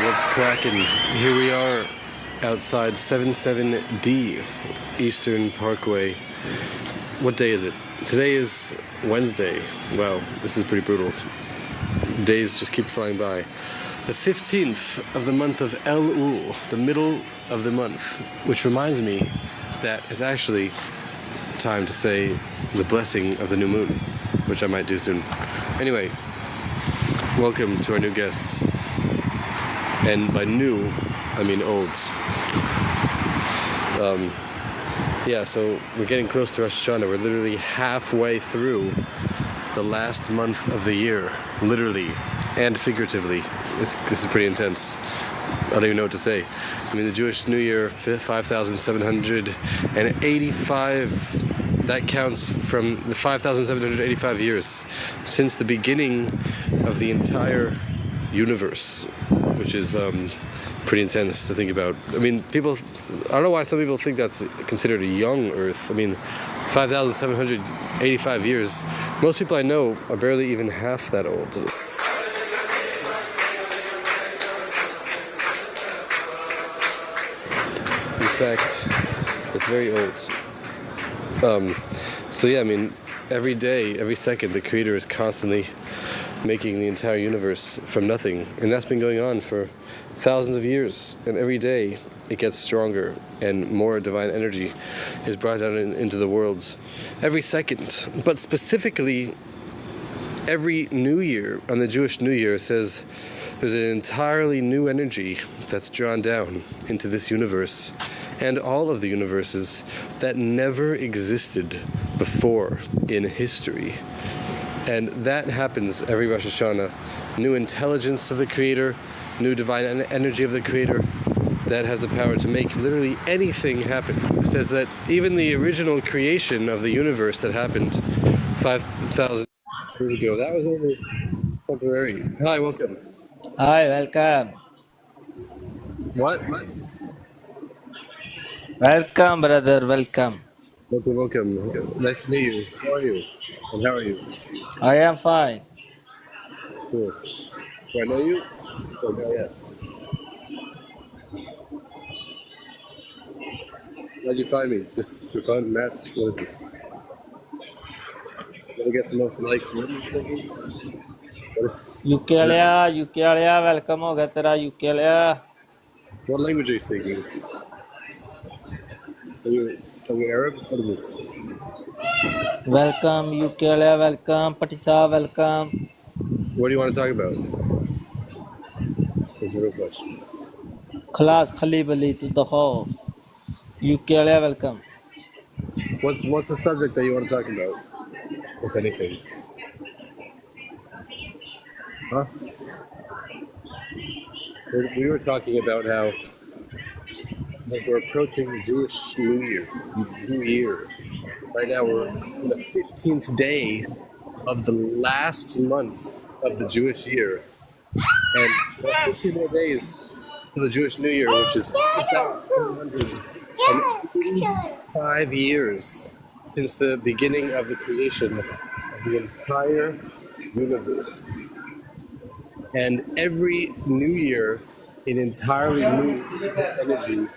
What's cracking? Here we are outside 77D Eastern Parkway. What day is it? Today is Wednesday. Wow, this is pretty brutal. Days just keep flying by. The 15th of the month of Elul, the middle of the month, which reminds me that it's actually time to say the blessing of the new moon, which I might do soon. Anyway, welcome to our new guests. And by new, I mean olds. So we're getting close to Rosh Hashanah. We're literally halfway through the last month of the year, literally and figuratively. This is pretty intense. I don't even know what to say. I mean, the Jewish New Year, 5,785, that counts from the 5,785 years since the beginning of the entire universe, which is pretty intense to think about. I mean, I don't know why some people think that's considered a young Earth. I mean, 5,785 years. Most people I know are barely even half that old. In fact, it's very old. Every day, every second, the Creator is constantly making the entire universe from nothing. And that's been going on for thousands of years. And every day, it gets stronger and more divine energy is brought down into the worlds. Every second. But specifically, every New Year, on the Jewish New Year, says there's an entirely new energy that's drawn down into this universe and all of the universes that never existed before in history. And that happens every Rosh Hashanah. New intelligence of the Creator, new divine energy of the Creator that has the power to make literally anything happen. It says that even the original creation of the universe that happened 5,000 years ago, that was only temporary. Hi, welcome. Hi, welcome. What? Welcome, brother, welcome. Welcome. Nice to meet you. How are you? And how are you? I am fine. Cool. Do I know you? Or not yet? How'd you find me? Just for fun, match? What is it? Gotta get the most likes. What is it? What is UKLA, welcome ho gaya tera UKLA. What language are you speaking? Are you Arab? What is this? Welcome, UKLA, welcome, Patisa, welcome. What do you want to talk about? That's a real question. Khalas khali bali tu dafo. UKLA, welcome. What's the subject that you want to talk about, if anything? Huh? We were talking about how we're approaching the Jewish New Year. Right now we're on the 15th day of the last month of the Jewish year. And 15 more days to the Jewish New Year, which is 5,185 years since the beginning of the creation of the entire universe. And every new year, an entirely new energy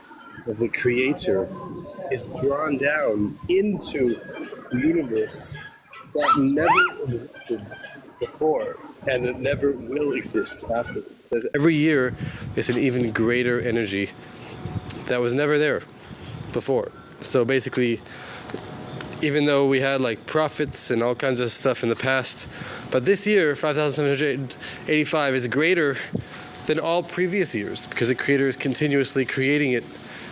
of the Creator is drawn down into the universe that never existed before and it never will exist after. Every year is an even greater energy that was never there before. So basically, even though we had like prophets and all kinds of stuff in the past, but this year, 5,785, is greater than all previous years because the Creator is continuously creating it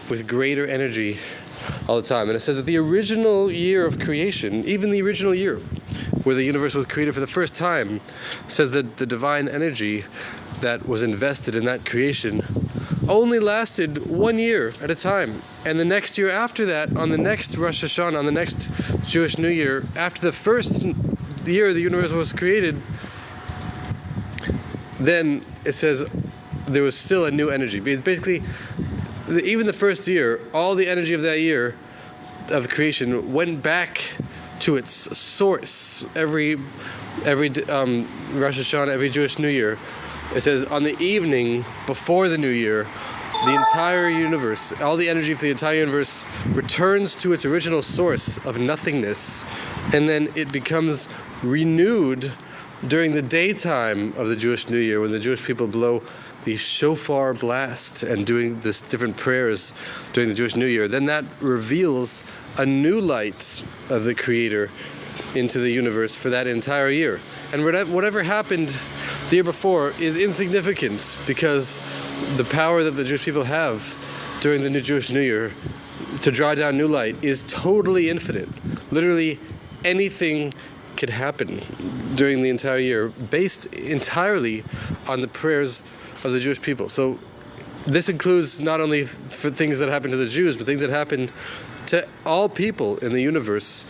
with greater energy all the time. And it says that the original year of creation, even the original year where the universe was created for the first time, says that the divine energy that was invested in that creation only lasted 1 year at a time. And the next year after that, on the next Rosh Hashanah, on the next Jewish New Year, after the first year the universe was created, then it says there was still a new energy. It's basically, even the first year, all the energy of that year of creation went back to its source. Every Rosh Hashanah, every Jewish New Year, It says, on the evening before the new year, the entire universe, all the energy for the entire universe returns to its original source of nothingness, and then it becomes renewed during the daytime of the Jewish New Year, when the Jewish people blow the shofar blast and doing this different prayers during the Jewish New Year. Then that reveals a new light of the Creator into the universe for that entire year. And whatever happened the year before is insignificant, because the power that the Jewish people have during the Jewish New Year to draw down new light is totally infinite. Literally anything could happen during the entire year, based entirely on the prayers of the Jewish people. So this includes not only for things that happen to the Jews, but things that happen to all people in the universe.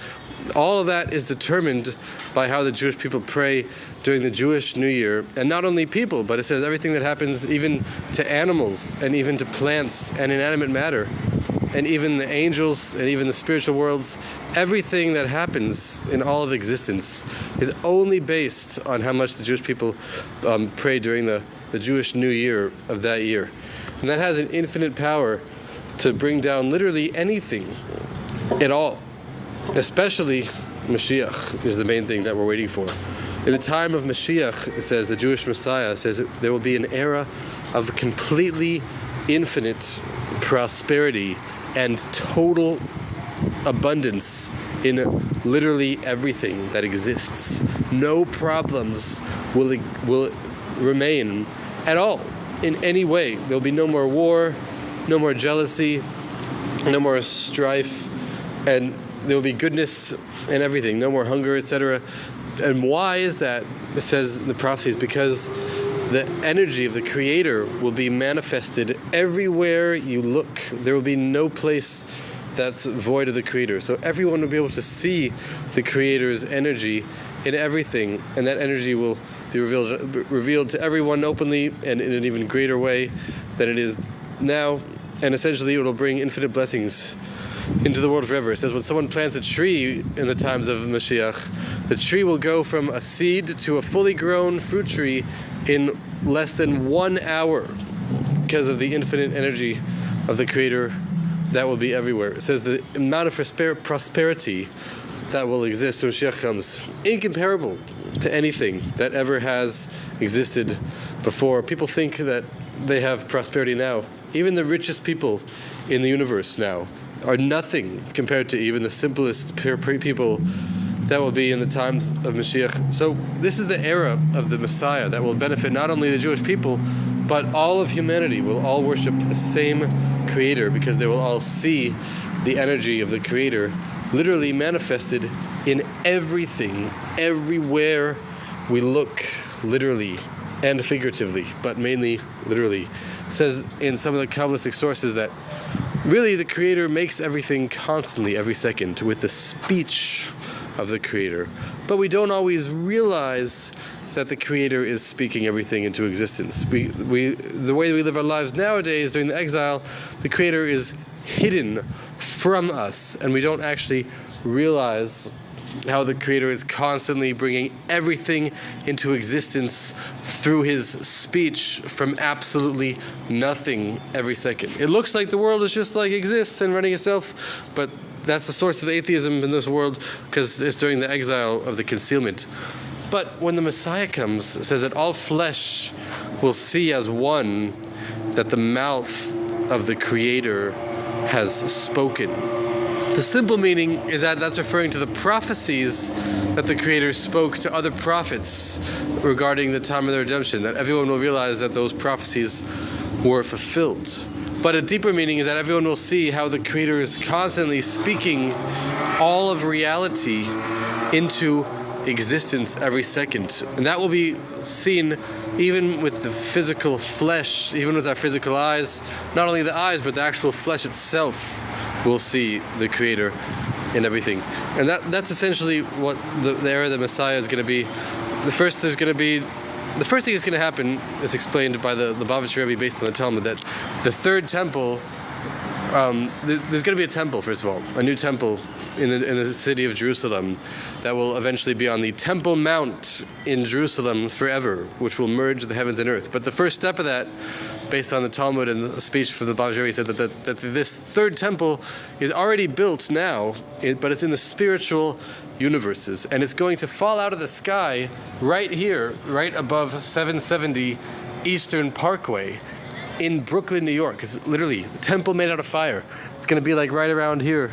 All of that is determined by how the Jewish people pray during the Jewish New Year. And not only people, but it says everything that happens even to animals, and even to plants and inanimate matter, and even the angels, and even the spiritual worlds. Everything that happens in all of existence is only based on how much the Jewish people pray during the Jewish New Year of that year. And that has an infinite power to bring down literally anything at all. Especially Mashiach is the main thing that we're waiting for. In the time of Mashiach, it says, the Jewish Messiah says, there will be an era of completely infinite prosperity and total abundance in literally everything that exists. No problems will remain at all in any way. There will be no more war, no more jealousy, no more strife, and there will be goodness and everything, no more hunger, etc. And why is that? It says in the prophecies, because the energy of the Creator will be manifested everywhere you look. There will be no place that's void of the Creator. So everyone will be able to see the Creator's energy in everything, and that energy will be revealed to everyone openly and in an even greater way than it is now. And essentially it will bring infinite blessings into the world forever. It says when someone plants a tree in the times of Mashiach, the tree will go from a seed to a fully grown fruit tree in less than 1 hour, because of the infinite energy of the Creator that will be everywhere. It says the amount of prosperity that will exist when Mashiach comes, incomparable to anything that ever has existed before. People think that they have prosperity now. Even the richest people in the universe now are nothing compared to even the simplest people that will be in the times of Mashiach. So this is the era of the Messiah that will benefit not only the Jewish people, but all of humanity will all worship the same Creator, because they will all see the energy of the Creator literally manifested in everything, everywhere we look, literally and figuratively, but mainly literally. It says in some of the Kabbalistic sources that really the Creator makes everything constantly, every second, with the speech of the Creator. But we don't always realize that the Creator is speaking everything into existence. The way we live our lives nowadays during the exile, the Creator is hidden from us, and we don't actually realize how the Creator is constantly bringing everything into existence through His speech from absolutely nothing every second. It looks like the world is just like exists and running itself, but that's the source of atheism in this world, because it's during the exile of the concealment. But when the Messiah comes, it says that all flesh will see as one that the mouth of the Creator has spoken. The simple meaning is that that's referring to the prophecies that the Creator spoke to other prophets regarding the time of the redemption, that everyone will realize that those prophecies were fulfilled. But a deeper meaning is that everyone will see how the Creator is constantly speaking all of reality into existence every second. And that will be seen even with the physical flesh, even with our physical eyes. Not only the eyes, but the actual flesh itself will see the Creator in everything. And that's essentially what the era of the Messiah is going to be. The first thing that's going to happen is explained by the Lubavitcher Rebbe based on the Talmud, that the third temple, there's going to be a temple, first of all, a new temple in the city of Jerusalem that will eventually be on the Temple Mount in Jerusalem forever, which will merge the heavens and earth. But the first step of that, based on the Talmud and a speech from the Bajari, said that this third temple is already built now, but it's in the spiritual universes, and it's going to fall out of the sky right here, right above 770 Eastern Parkway in Brooklyn, New York. It's literally a temple made out of fire. It's going to be like right around here,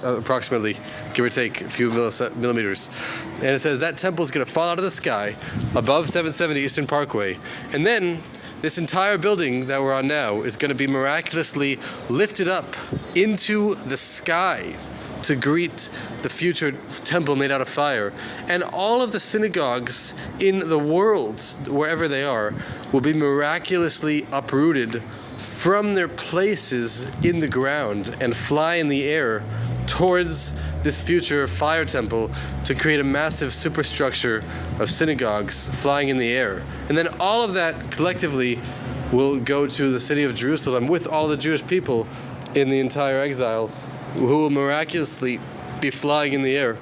approximately, give or take a few millimeters. And it says that temple is going to fall out of the sky above 770 Eastern Parkway. And then this entire building that we're on now is going to be miraculously lifted up into the sky to greet the future temple made out of fire. And all of the synagogues in the world, wherever they are, will be miraculously uprooted from their places in the ground and fly in the air towards this future fire temple to create a massive superstructure of synagogues flying in the air. And then all of that collectively will go to the city of Jerusalem with all the Jewish people in the entire exile, who will miraculously be flying in the air.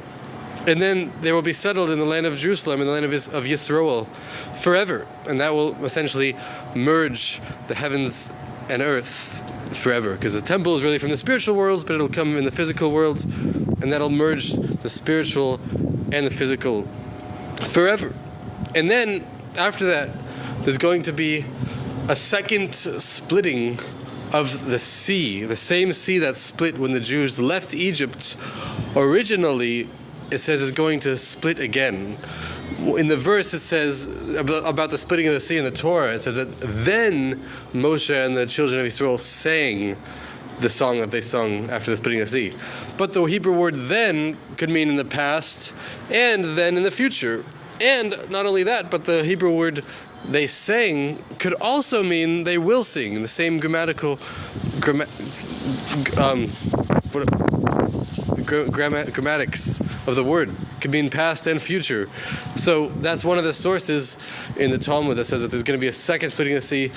And then they will be settled in the land of Jerusalem, in the land of Yisroel, forever. And that will essentially merge the heavens and earth forever. Because the temple is really from the spiritual worlds, but it'll come in the physical worlds, and that'll merge the spiritual and the physical forever. And then, after that, there's going to be a second splitting of the sea, the same sea that split when the Jews left Egypt. Originally, it says is going to split again. In the verse it says about the splitting of the sea in the Torah, it says that then Moshe and the children of Israel sang the song that they sung after the splitting of the sea. But the Hebrew word then could mean in the past and then in the future. And not only that, but the Hebrew word they sang could also mean they will sing. The same grammatics of the word could mean past and future. So that's one of the sources in the Talmud that says that there's going to be a second splitting of the sea.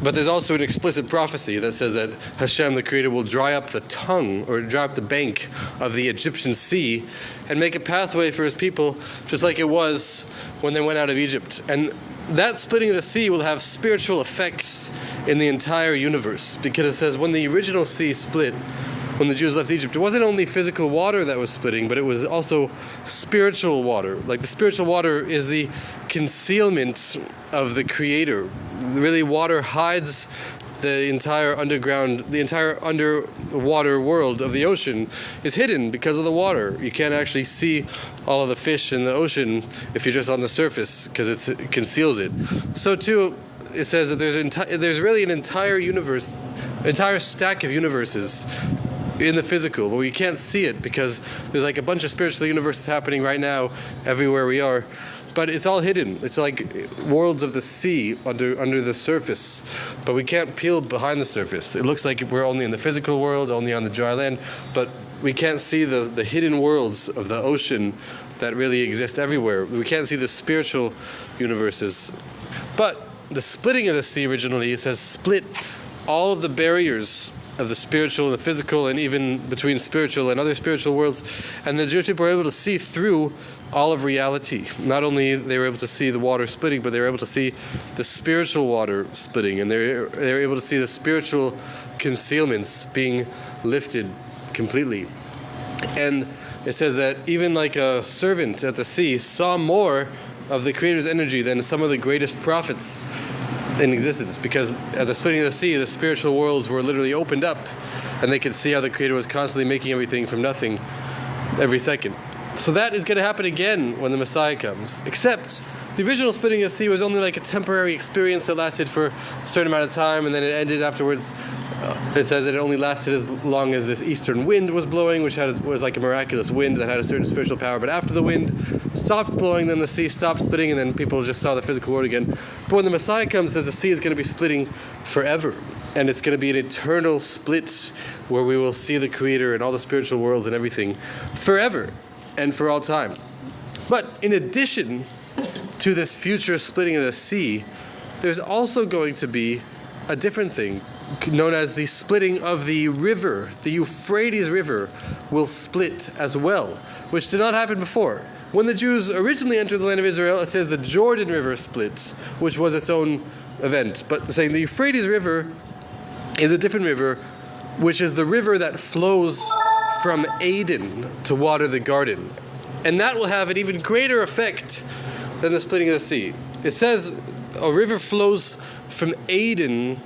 But there's also an explicit prophecy that says that Hashem, the Creator, will dry up the tongue or dry up the bank of the Egyptian sea and make a pathway for his people, just like it was when they went out of Egypt. And that splitting of the sea will have spiritual effects in the entire universe, because it says when the original sea split, when the Jews left Egypt, it wasn't only physical water that was splitting, but it was also spiritual water. Like the spiritual water is the concealment of the Creator. Really, water hides the entire underwater world of the ocean is hidden because of the water. You can't actually see all of the fish in the ocean if you're just on the surface, because it conceals it. So too, it says that there's really an entire universe, entire stack of universes in the physical, but we can't see it because there's like a bunch of spiritual universes happening right now everywhere we are. But it's all hidden. It's like worlds of the sea under the surface. But we can't peel behind the surface. It looks like we're only in the physical world, only on the dry land, but we can't see the hidden worlds of the ocean that really exist everywhere. We can't see the spiritual universes. But the splitting of the sea originally, it says split all of the barriers of the spiritual and the physical, and even between spiritual and other spiritual worlds. And the Jewish people were able to see through all of reality. Not only they were able to see the water splitting, but they were able to see the spiritual water splitting, and they were able to see the spiritual concealments being lifted completely. And it says that even like a servant at the sea saw more of the Creator's energy than some of the greatest prophets in existence, because at the splitting of the sea, the spiritual worlds were literally opened up, and they could see how the Creator was constantly making everything from nothing every second. So that is going to happen again when the Messiah comes, except the original splitting of the sea was only like a temporary experience that lasted for a certain amount of time, and then it ended afterwards. It says that it only lasted as long as this eastern wind was blowing, which was like a miraculous wind that had a certain spiritual power. But after the wind stopped blowing, then the sea stopped splitting, and then people just saw the physical world again. But when the Messiah comes, it says the sea is going to be splitting forever. And it's going to be an eternal split where we will see the Creator and all the spiritual worlds and everything forever and for all time. But in addition to this future splitting of the sea, there's also going to be a different thing known as the splitting of the river. The Euphrates River will split as well, which did not happen before. When the Jews originally entered the land of Israel, it says the Jordan River split, which was its own event. But saying the Euphrates River is a different river, which is the river that flows from Eden to water the garden. And that will have an even greater effect than the splitting of the sea. It says a river flows from Eden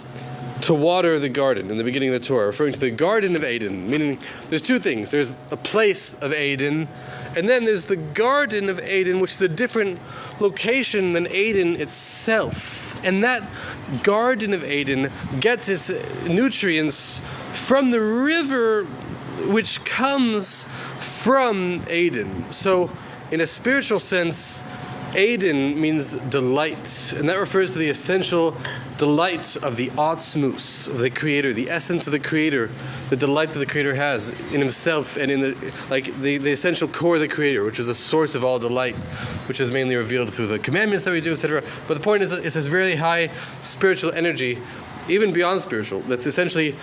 to water the garden in the beginning of the Torah, referring to the Garden of Eden, meaning there's two things. There's the place of Eden, and then there's the Garden of Eden, which is a different location than Eden itself. And that Garden of Eden gets its nutrients from the river which comes from Eden. So, in a spiritual sense, Eden means delight, and that refers to the essential delight of the Awtsmoos, of the Creator, the essence of the Creator, the delight that the Creator has in Himself and in the essential core of the Creator, which is the source of all delight, which is mainly revealed through the commandments that we do, etc. But the point is that it's this very high spiritual energy, even beyond spiritual, that's essentially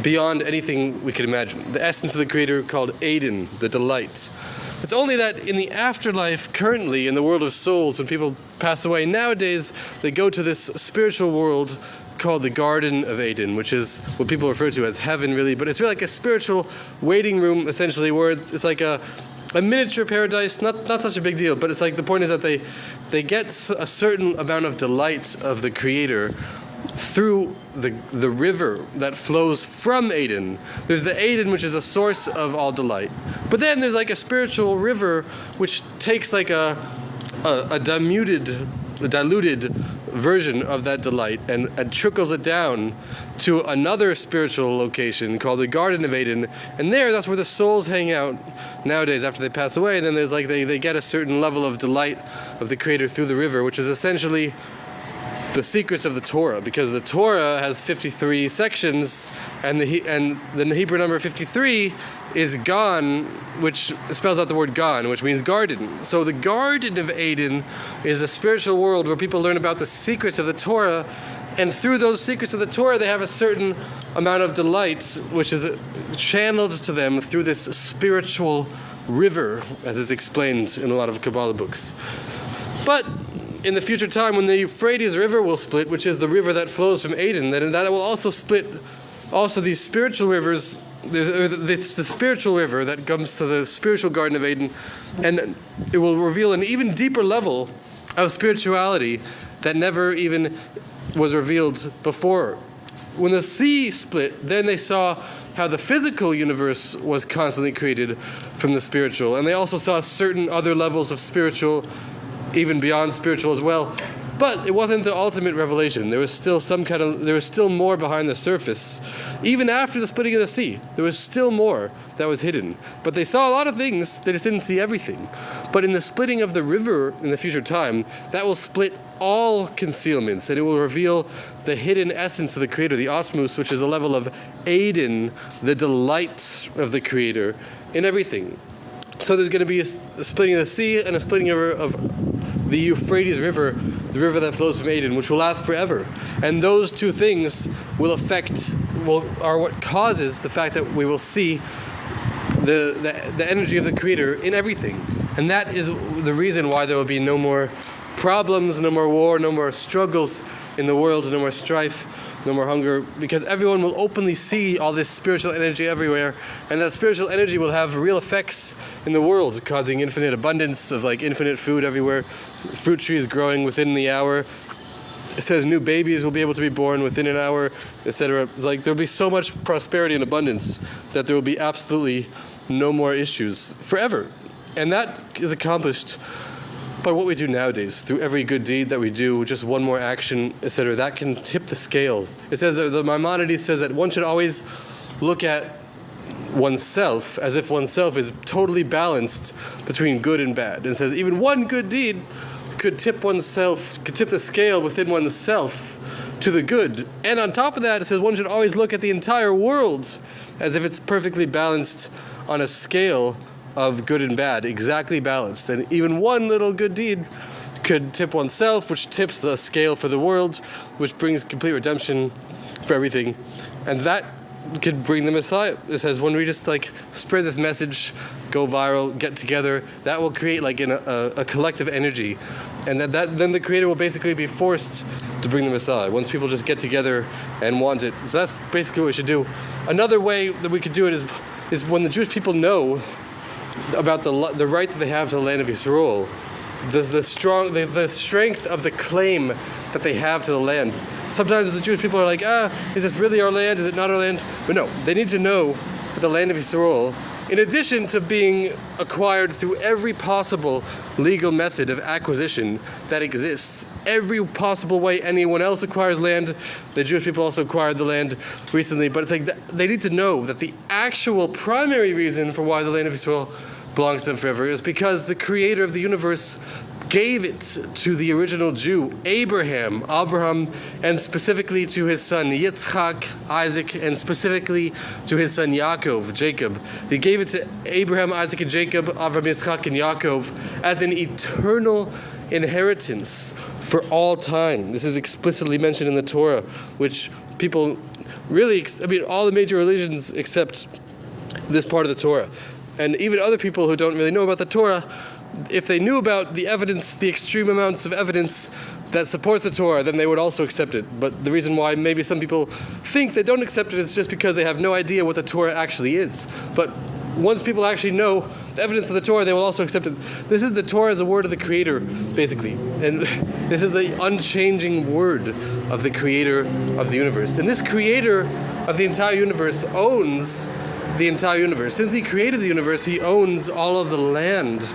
beyond anything we could imagine. The essence of the Creator called Eden, the delight. It's only that in the afterlife, currently, in the world of souls, when people pass away, nowadays, they go to this spiritual world called the Garden of Eden, which is what people refer to as heaven, really. But it's really like a spiritual waiting room, essentially, where it's like a miniature paradise, not such a big deal, but it's like the point is that they get a certain amount of delight of the Creator through the river that flows from Eden. There's the Eden, which is a source of all delight. But then there's like a spiritual river which takes like a diluted version of that delight and trickles it down to another spiritual location called the Garden of Eden. And that's where the souls hang out nowadays after they pass away. And then there's like they get a certain level of delight of the Creator through the river, which is essentially the secrets of the Torah, because the Torah has 53 sections, and the Hebrew number 53 is Gan, which spells out the word Gan, which means garden. So the Garden of Eden is a spiritual world where people learn about the secrets of the Torah, and through those secrets of the Torah they have a certain amount of delight, which is channeled to them through this spiritual river, as it's explained in a lot of Kabbalah books. But in the future time, when the Euphrates River will split, which is the river that flows from Eden, then that will also split also these spiritual rivers, the spiritual river that comes to the spiritual Garden of Eden, and it will reveal an even deeper level of spirituality that never even was revealed before. When the sea split, then they saw how the physical universe was constantly created from the spiritual, and they also saw certain other levels of spiritual, even beyond spiritual as well. But it wasn't the ultimate revelation. There was still more behind the surface. Even after the splitting of the sea, there was still more that was hidden. But they saw a lot of things, they just didn't see everything. But in the splitting of the river in the future time, that will split all concealments, and it will reveal the hidden essence of the Creator, the Awtsmoos, which is the level of Eden, the delight of the Creator in everything. So there's going to be a splitting of the sea and a splitting of the Euphrates River, the river that flows from Eden, which will last forever. And those two things are what causes the fact that we will see the energy of the Creator in everything. And that is the reason why there will be no more problems, no more war, no more struggles in the world, no more strife, no more hunger, because everyone will openly see all this spiritual energy everywhere, and that spiritual energy will have real effects in the world, causing infinite abundance of like infinite food everywhere, fruit trees growing within the hour. It says new babies will be able to be born within an hour, etc. It's like there'll be so much prosperity and abundance that there will be absolutely no more issues forever. And that is accomplished by what we do nowadays, through every good deed that we do, just one more action, etc. That can tip the scales. It says that the Maimonides says that one should always look at oneself as if oneself is totally balanced between good and bad. And it says even one good deed could tip the scale within oneself to the good. And on top of that, it says one should always look at the entire world as if it's perfectly balanced on a scale of good and bad, exactly balanced. And even one little good deed could tip oneself, which tips the scale for the world, which brings complete redemption for everything, and that could bring the Messiah. It says when we just like spread this message, go viral, get together, that will create like a collective energy, and then the Creator will basically be forced to bring the Messiah once people just get together and want it. So that's basically what we should do. Another way that we could do it is when the Jewish people know about the right that they have to the land of Yisrael, the strength of the claim that they have to the land. Sometimes the Jewish people are like, is this really our land? Is it not our land? But no, they need to know that the land of Yisrael, in addition to being acquired through every possible legal method of acquisition that exists, every possible way anyone else acquires land, the Jewish people also acquired the land recently, but it's like they need to know that the actual primary reason for why the land of Israel belongs to them forever is because the Creator of the universe gave it to the original Jew, Abraham, and specifically to his son Yitzchak, Isaac, and specifically to his son Yaakov, Jacob. He gave it to Abraham, Isaac, and Jacob, Avraham, Yitzchak, and Yaakov as an eternal inheritance for all time. This is explicitly mentioned in the Torah, which people really, all the major religions accept this part of the Torah. And even other people who don't really know about the Torah, if they knew about the evidence, the extreme amounts of evidence that supports the Torah, then they would also accept it. But the reason why maybe some people think they don't accept it is just because they have no idea what the Torah actually is. But once people actually know the evidence of the Torah, they will also accept it. The Torah is the word of the Creator, basically. And this is the unchanging word of the Creator of the universe. And this Creator of the entire universe owns the entire universe. Since He created the universe, He owns all of the land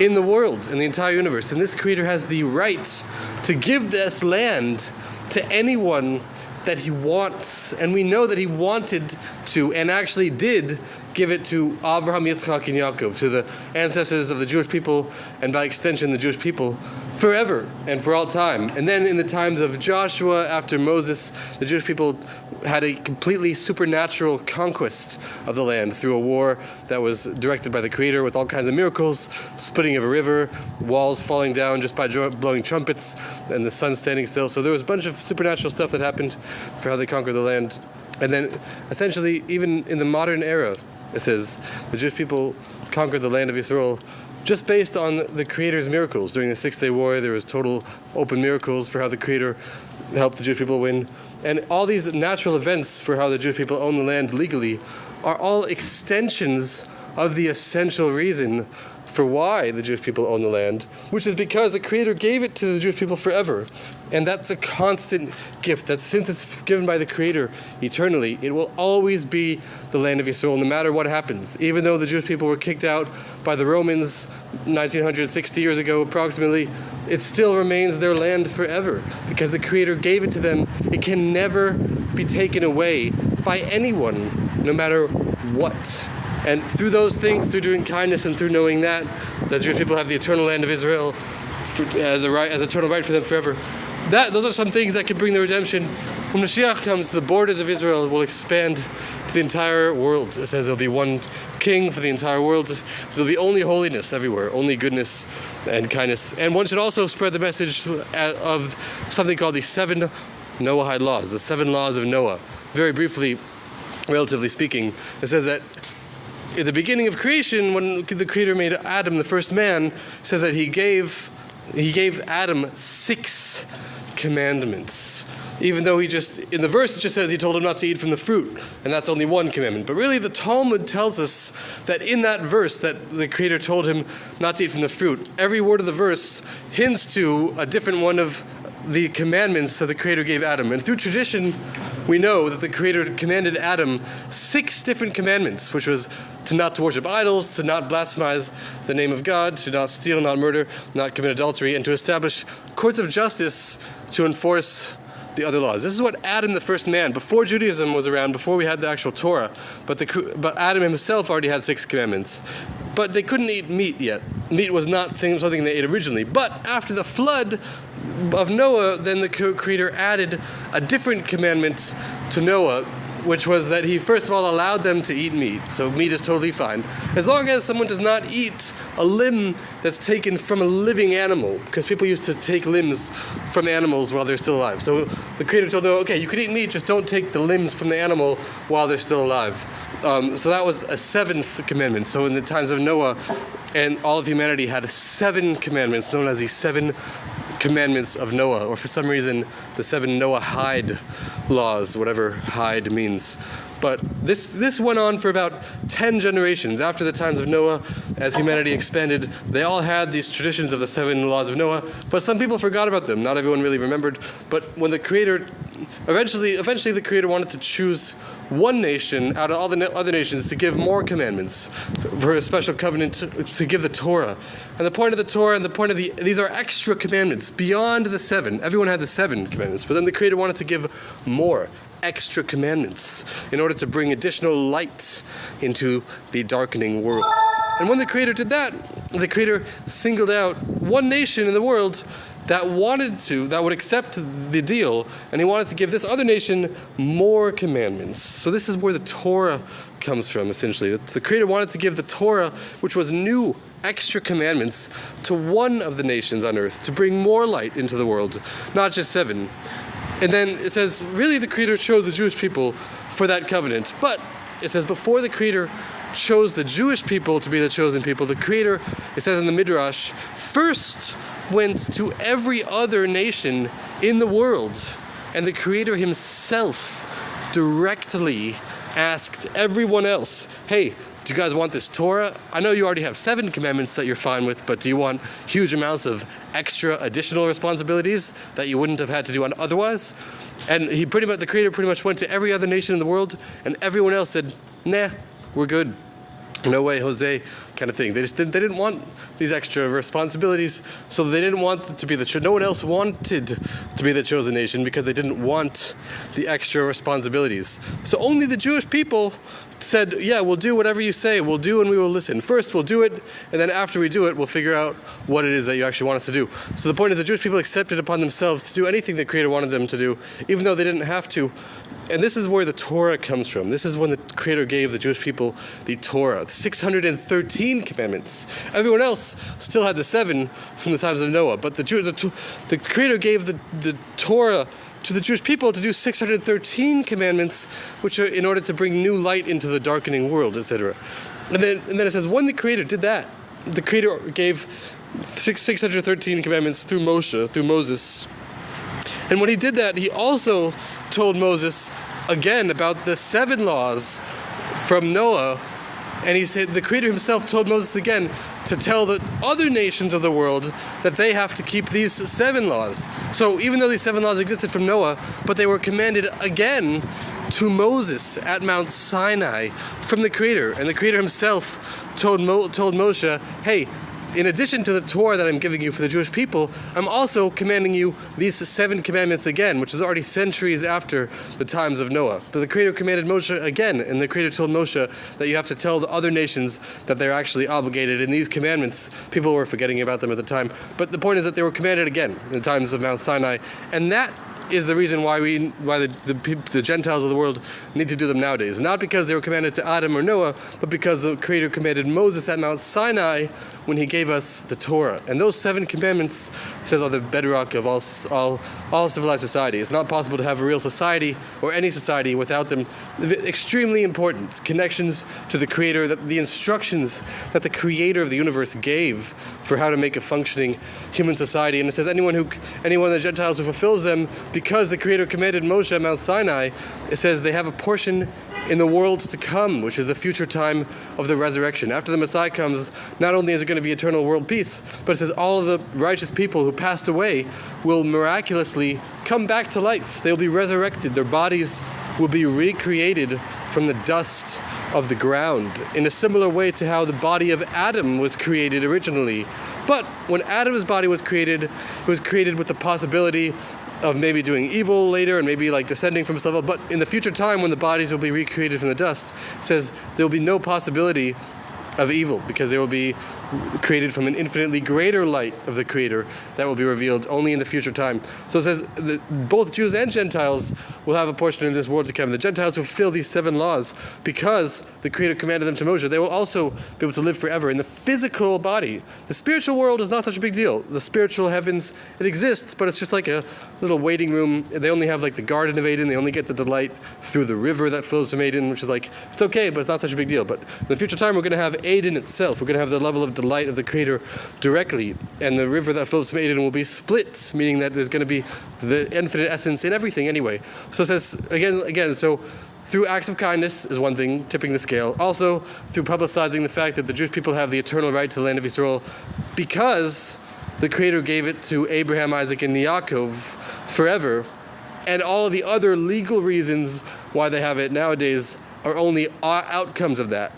in the world, in the entire universe. And this Creator has the right to give this land to anyone that He wants. And we know that He wanted to, and actually did, give it to Avraham, Yitzchak, and Yaakov, to the ancestors of the Jewish people, and by extension the Jewish people, forever and for all time. And then in the times of Joshua, after Moses, the Jewish people had a completely supernatural conquest of the land through a war that was directed by the Creator with all kinds of miracles, splitting of a river, walls falling down just by blowing trumpets, and the sun standing still. So there was a bunch of supernatural stuff that happened for how they conquered the land. And then essentially, even in the modern era, it says the Jewish people conquered the land of Israel just based on the Creator's miracles. During the 6-day war, there was total open miracles for how the Creator helped the Jewish people win. And all these natural events for how the Jewish people own the land legally are all extensions of the essential reason for why the Jewish people own the land, which is because the Creator gave it to the Jewish people forever. And that's a constant gift. That since it's given by the Creator eternally, it will always be the land of Israel, no matter what happens. Even though the Jewish people were kicked out by the Romans 1960 years ago approximately, it still remains their land forever because the Creator gave it to them. It can never be taken away by anyone, no matter what. And through those things, through doing kindness and through knowing that, the Jewish people have the eternal land of Israel as eternal right for them forever. Those are some things that can bring the redemption. When Mashiach comes, the borders of Israel will expand to the entire world. It says there'll be one king for the entire world. There'll be only holiness everywhere, only goodness and kindness. And one should also spread the message of something called the 7 Noahide laws, the 7 laws of Noah. Very briefly, relatively speaking, it says that in the beginning of creation, when the Creator made Adam, the first man, it says that he gave Adam 6 commandments. Even though in the verse it just says he told him not to eat from the fruit, and that's only one commandment. But really the Talmud tells us that in that verse that the Creator told him not to eat from the fruit, every word of the verse hints to a different one of the commandments that the Creator gave Adam. And through tradition, we know that the Creator commanded Adam 6 different commandments, which was not to worship idols, to not blasphemize the name of God, to not steal, not murder, not commit adultery, and to establish courts of justice to enforce the other laws. This is what Adam, the first man, before Judaism was around, before we had the actual Torah, but Adam himself already had 6 commandments. But they couldn't eat meat yet. Meat was not something they ate originally. But after the flood of Noah, then the Creator added a different commandment to Noah, which was that he first of all allowed them to eat meat. So meat is totally fine, as long as someone does not eat a limb that's taken from a living animal, because people used to take limbs from animals while they're still alive. So the Creator told them, okay, you can eat meat, just don't take the limbs from the animal while they're still alive. So that was a seventh commandment. So in the times of Noah, and all of humanity had 7 commandments known as the 7 commandments of Noah, or for some reason the 7 Noahide laws, whatever hide means. But this went on for about 10 generations. After the times of Noah, as humanity expanded, they all had these traditions of the 7 laws of Noah, but some people forgot about them. Not everyone really remembered. But when the Creator, eventually the Creator wanted to choose one nation out of all the other nations to give more commandments for a special covenant to give the Torah. And the point of the Torah and the point of these are extra commandments beyond the 7. Everyone had the 7 commandments, but then the Creator wanted to give more extra commandments in order to bring additional light into the darkening world. And when the Creator did that, the Creator singled out one nation in the world that would accept the deal, and he wanted to give this other nation more commandments. So this is where the Torah comes from, essentially. The Creator wanted to give the Torah, which was new, extra commandments, to one of the nations on earth, to bring more light into the world, not just 7. And then it says, really the Creator chose the Jewish people for that covenant. But it says before the Creator chose the Jewish people to be the chosen people, the Creator, it says in the Midrash, first went to every other nation in the world. And the Creator himself directly asked everyone else, hey, do you guys want this Torah? I know you already have 7 commandments that you're fine with, but do you want huge amounts of extra additional responsibilities that you wouldn't have had to do otherwise? And the Creator pretty much went to every other nation in the world, and everyone else said, nah, we're good. No way, Jose, kind of thing. They didn't want these extra responsibilities, so they didn't want to be no one else wanted to be the chosen nation because they didn't want the extra responsibilities. So only the Jewish people said, yeah, we'll do whatever you say, we'll do and we will listen. First we'll do it, and then after we do it, we'll figure out what it is that you actually want us to do. So the point is the Jewish people accepted upon themselves to do anything the Creator wanted them to do, even though they didn't have to. And this is where the Torah comes from. This is when the Creator gave the Jewish people the Torah, the 613 commandments. Everyone else still had the 7 from the times of Noah, but the Creator gave the Torah to the Jewish people to do 613 commandments, which are in order to bring new light into the darkening world, etc. And then it says, when the Creator did that, the Creator gave 613 commandments through Moses. And when he did that, he also told Moses again about the 7 laws from Noah. And he said, the Creator himself told Moses again to tell the other nations of the world that they have to keep these 7 laws. So even though these 7 laws existed from Noah, but they were commanded again to Moses at Mount Sinai from the Creator. And the Creator himself told Moshe, hey, in addition to the Torah that I'm giving you for the Jewish people, I'm also commanding you these 7 commandments again, which is already centuries after the times of Noah. But the Creator commanded Moshe again, and the Creator told Moshe that you have to tell the other nations that they're actually obligated in these commandments. People were forgetting about them at the time, but the point is that they were commanded again in the times of Mount Sinai, and that is the reason why the Gentiles of the world need to do them nowadays. Not because they were commanded to Adam or Noah, but because the Creator commanded Moses at Mount Sinai when he gave us the Torah. And those 7 commandments, he says, are the bedrock of all civilized society. It's not possible to have a real society or any society without them. Extremely important connections to the Creator, the instructions that the Creator of the universe gave for how to make a functioning human society. And it says anyone of the Gentiles who fulfills them, because the Creator commanded Moshe at Mount Sinai, it says they have a portion in the world to come, which is the future time of the resurrection. After the Messiah comes, not only is it going to be eternal world peace, but it says all of the righteous people who passed away will miraculously come back to life. They'll be resurrected. Their bodies will be recreated from the dust of the ground, in a similar way to how the body of Adam was created originally. But when Adam's body was created, it was created with the possibility of maybe doing evil later and maybe like descending from some level. But in the future time when the bodies will be recreated from the dust, it says there will be no possibility of evil, because there will be created from an infinitely greater light of the Creator that will be revealed only in the future time. So it says that both Jews and Gentiles will have a portion in this world to come. The Gentiles who fulfill these 7 laws because the Creator commanded them to Moshe, they will also be able to live forever in the physical body. The spiritual world is not such a big deal. The spiritual heavens, it exists, but it's just like a little waiting room. They only have like the Garden of Eden. They only get the delight through the river that flows from Eden, which is like, it's okay, but it's not such a big deal. But in the future time, we're going to have Eden itself. We're going to have the level of delight of the Creator directly, and the river that flows from Eden will be split, meaning that there's going to be the infinite essence in everything anyway. So it says, again, so through acts of kindness is one thing, tipping the scale. Also, through publicizing the fact that the Jewish people have the eternal right to the land of Israel because the Creator gave it to Abraham, Isaac, and Yaakov forever, and all of the other legal reasons why they have it nowadays are only outcomes of that.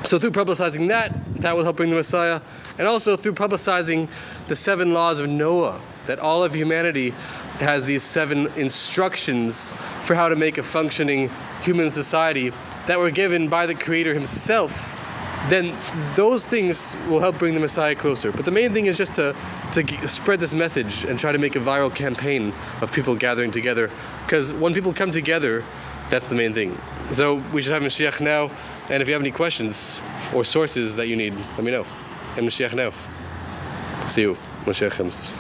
So through publicizing that will help bring the Messiah, and also through publicizing the 7 laws of Noah, that all of humanity has these 7 instructions for how to make a functioning human society that were given by the Creator himself, then those things will help bring the Messiah closer. But the main thing is just to spread this message and try to make a viral campaign of people gathering together, because when people come together, that's the main thing. So we should have Mashiach now, and if you have any questions or sources that you need, let me know. And Mashiach now. See you. Mashiach comes.